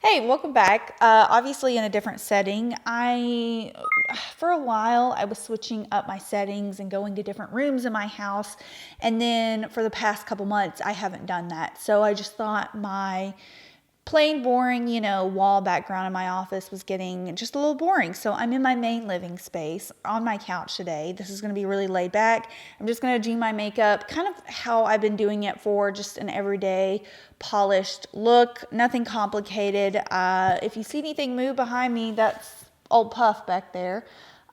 Hey, welcome back. Obviously in a different setting. For a while, I was switching up my settings and going to different rooms in my house. And then for the past couple months, I haven't done that. So I just thought my plain boring, wall background in my office was getting just a little boring. So I'm in my main living space on my couch today. This is going to be really laid back. I'm just going to do my makeup kind of how I've been doing it for just an everyday polished look. Nothing complicated. If you see anything move behind me, that's old Puff back there.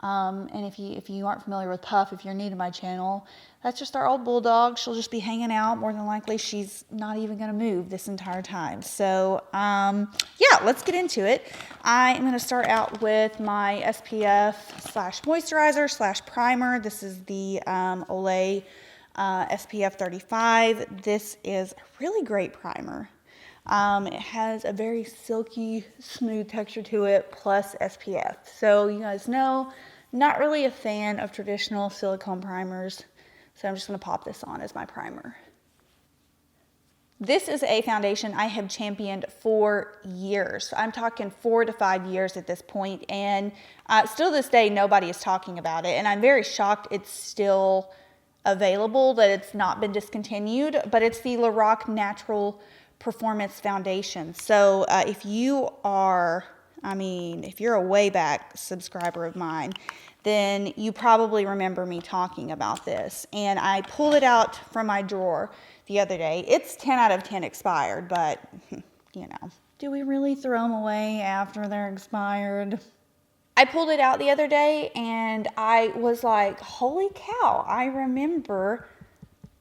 And if you aren't familiar with Puff, if you're new to my channel, that's just our old bulldog. She'll just be hanging out. More than likely, she's not even going to move this entire time. So, yeah, let's get into it. I am going to start out with my SPF / moisturizer / primer. This is the Olay SPF 35. This is a really great primer. It has a very silky, smooth texture to it, plus SPF. So you guys know, not really a fan of traditional silicone primers. So I'm just going to pop this on as my primer. This is a foundation I have championed for years. I'm talking 4 to 5 years at this point, and still this day, nobody is talking about it. And I'm very shocked it's still available, that it's not been discontinued, but it's the Lorac Natural Performance Foundation. So if you're a way back subscriber of mine, then you probably remember me talking about this. And I pulled it out from my drawer the other day. It's 10 out of 10 expired, but do we really throw them away after they're expired? I pulled it out the other day and I was like, holy cow, I remember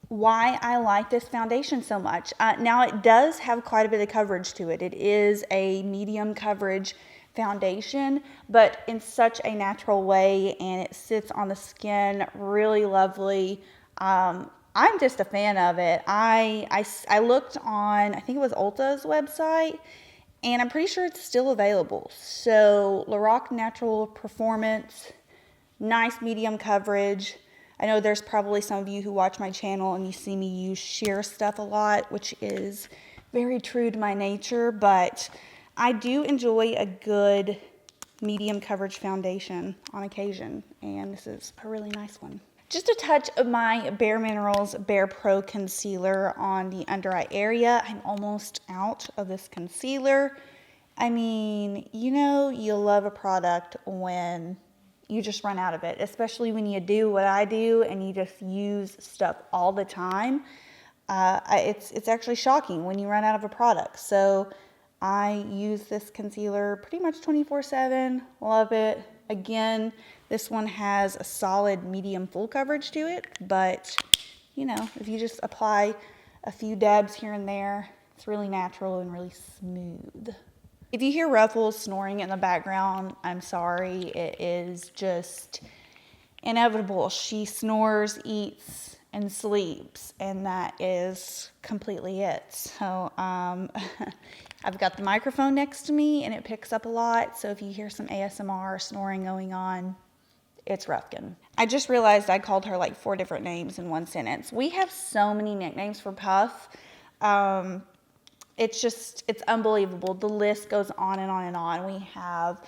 why I like this foundation so much. Now it does have quite a bit of coverage to it. It is a medium coverage foundation, but in such a natural way, and it sits on the skin really lovely. I'm just a fan of it. I looked on, I think it was Ulta's website, and I'm pretty sure it's still available. So Lorac Natural Performance, nice medium coverage. I know there's probably some of you who watch my channel and you see me use sheer stuff a lot, which is very true to my nature, but I do enjoy a good medium coverage foundation on occasion, and this is a really nice one. Just a touch of my bareMinerals Bare Pro Concealer on the under eye area. I'm almost out of this concealer. I mean, you'll love a product when you just run out of it, especially when you do what I do and you just use stuff all the time. It's actually shocking when you run out of a product. So I use this concealer pretty much 24/7. Love it. Again, this one has a solid medium full coverage to it, but if you just apply a few dabs here and there, it's really natural and really smooth. If you hear Ruffles snoring in the background, I'm sorry. It is just inevitable. She snores, eats, and sleeps, and that is completely it. So I've got the microphone next to me, and it picks up a lot. So if you hear some ASMR snoring going on, it's Ruffkin. I just realized I called her like 4 different names in one sentence. We have so many nicknames for Puff. It's unbelievable. The list goes on and on and on. We have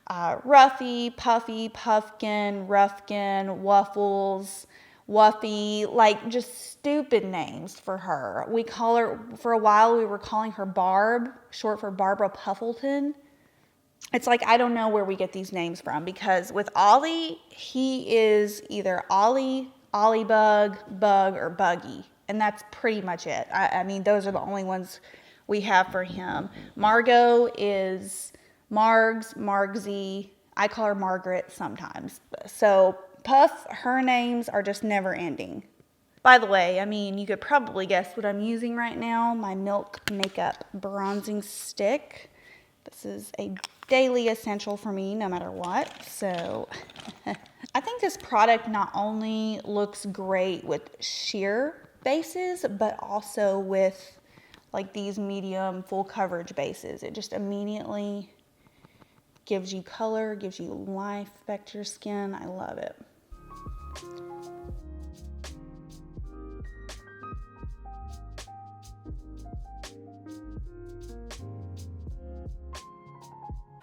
Ruffy, Puffy, Puffkin, Ruffkin, Waffles, Wuffy, like just stupid names for her. We call her, for a while we were calling her Barb, short for Barbara Puffleton. It's like, I don't know where we get these names from, because with Ollie, he is either Ollie, Ollybug, Bug, or Buggy. And that's pretty much it. I mean, those are the only ones we have for him. Margot is Margs, Margsy. I call her Margaret sometimes. So Puff, her names are just never ending. By the way, you could probably guess what I'm using right now. My Milk Makeup Bronzing Stick. This is a daily essential for me no matter what. So I think this product not only looks great with sheer bases, but also with like these medium full coverage bases. It just immediately gives you color, gives you life back to your skin. I love it.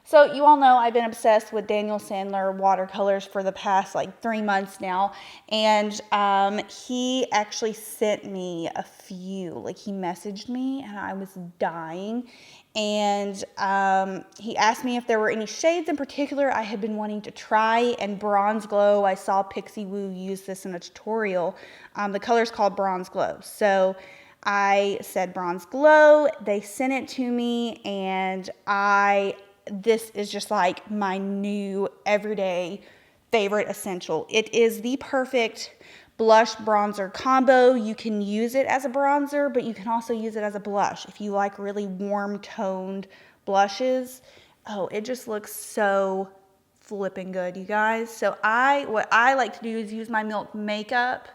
So you all know I've been obsessed with Daniel Sandler watercolors for the past like 3 months now. And he actually sent me a few, like he messaged me and I was dying. And he asked me if there were any shades in particular I had been wanting to try. And Bronze Glow, I saw Pixie Woo use this in a tutorial. The color's called Bronze Glow. So I said Bronze Glow, they sent it to me, and this is just like my new everyday favorite essential. It is the perfect blush bronzer combo. You can use it as a bronzer, but you can also use it as a blush if you like really warm toned blushes. Oh, it just looks so flipping good, you guys. So what I like to do is use my Milk Makeup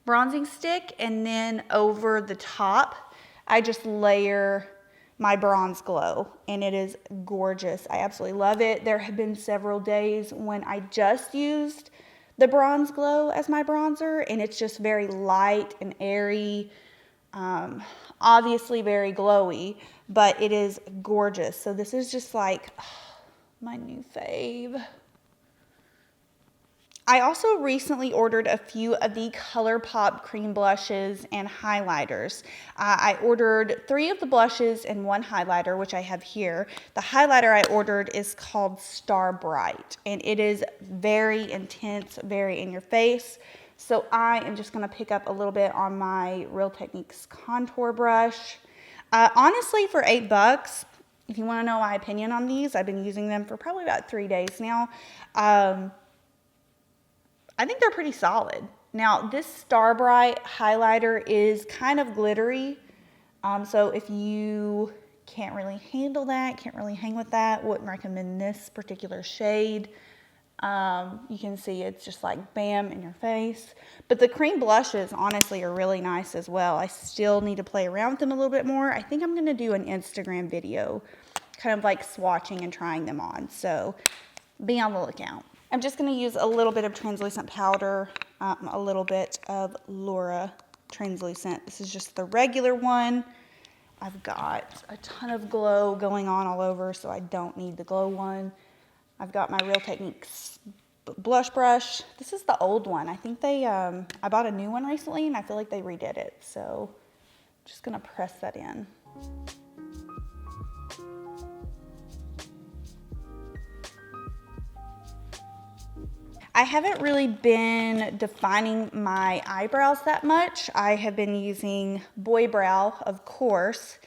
bronzing stick, and then over the top I just layer my Bronze Glow, and it is gorgeous. I absolutely love it. There have been several days when I just used the Bronze Glow as my bronzer, and it's just very light and airy, obviously very glowy, but it is gorgeous. So this is just like my new fave. I also recently ordered a few of the ColourPop cream blushes and highlighters. I ordered 3 of the blushes and 1 highlighter, which I have here. The highlighter I ordered is called Star Bright, and it is very intense, very in your face. So I am just gonna pick up a little bit on my Real Techniques contour brush. Honestly, for $8, if you wanna know my opinion on these, I've been using them for probably about 3 days now. I think they're pretty solid. Now, this Star Bright highlighter is kind of glittery. So if you can't really handle that, can't really hang with that, wouldn't recommend this particular shade. You can see it's just like bam in your face. But the cream blushes honestly are really nice as well. I still need to play around with them a little bit more. I think I'm gonna do an Instagram video, kind of like swatching and trying them on. So be on the lookout. I'm just going to use a little bit of translucent powder, a little bit of Laura translucent. This is just the regular one. I've got a ton of glow going on all over, so I don't need the glow one. I've got my Real Techniques blush brush. This is the old one. I think I bought a new one recently, and I feel like they redid it. So I'm just going to press that in. I haven't really been defining my eyebrows that much. I have been using Boy Brow, of course,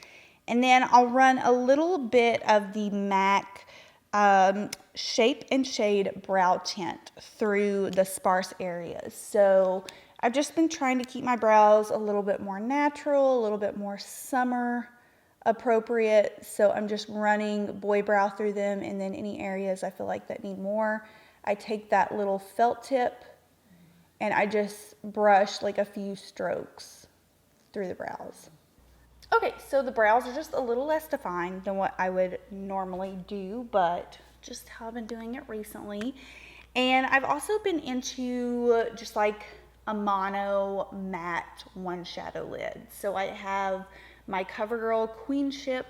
and then I'll run a little bit of the MAC Shape and Shade Brow Tint through the sparse areas. So I've just been trying to keep my brows a little bit more natural, a little bit more summer appropriate. So I'm just running Boy Brow through them, and then any areas I feel like that need more, I take that little felt tip and I just brush like a few strokes through the brows. Okay, so the brows are just a little less defined than what I would normally do, but just how I've been doing it recently. And I've also been into just like a mono matte one shadow lid. So I have my CoverGirl Queenship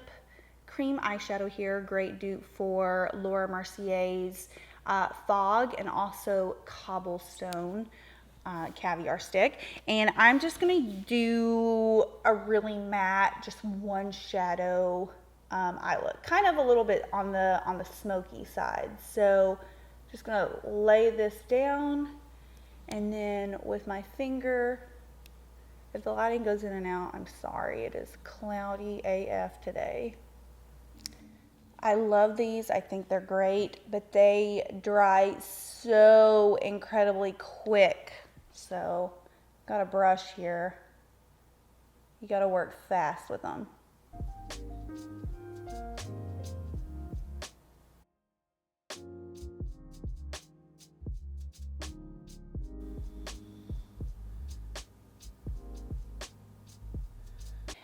cream eyeshadow here, great dupe for Laura Mercier's Fog, and also Cobblestone caviar stick. And I'm just gonna do a really matte, just one shadow eye look, kind of a little bit on the smoky side. So just gonna lay this down, and then with my finger, if the lighting goes in and out, I'm sorry, it is cloudy AF today. I love these. I think they're great, but they dry so incredibly quick. So, got a brush here. You got to work fast with them.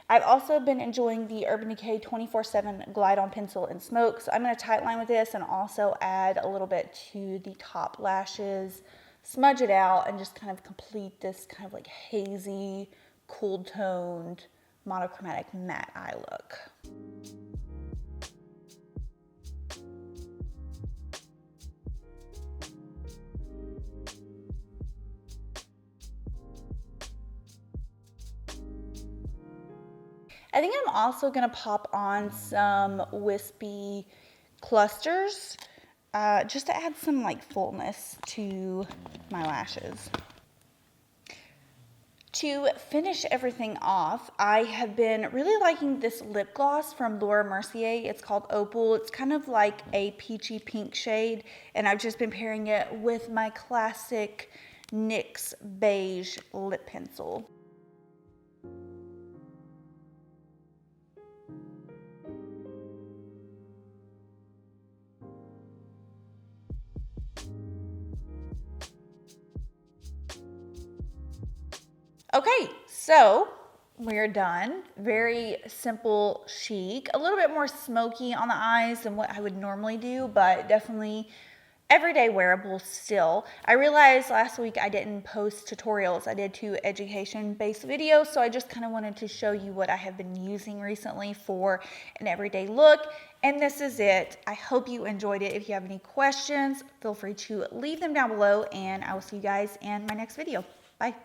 I've also been enjoying the Urban Decay 24/7 Glide On Pencil in Smoke. So I'm going to tightline with this and also add a little bit to the top lashes, smudge it out, and just kind of complete this kind of like hazy, cool toned, monochromatic matte eye look. I think I'm also gonna pop on some wispy clusters, just to add some like fullness to my lashes. To finish everything off, I have been really liking this lip gloss from Mercier. It's called Opal. It's kind of like a peachy pink shade, and I've just been pairing it with my classic NYX Beige Lip Pencil. Okay, so we're done. Very simple chic, a little bit more smoky on the eyes than what I would normally do, but definitely everyday wearable still. I realized last week I didn't post tutorials. I did 2 education-based videos, so I just kind of wanted to show you what I have been using recently for an everyday look, and this is it. I hope you enjoyed it. If you have any questions, feel free to leave them down below, and I will see you guys in my next video. Bye.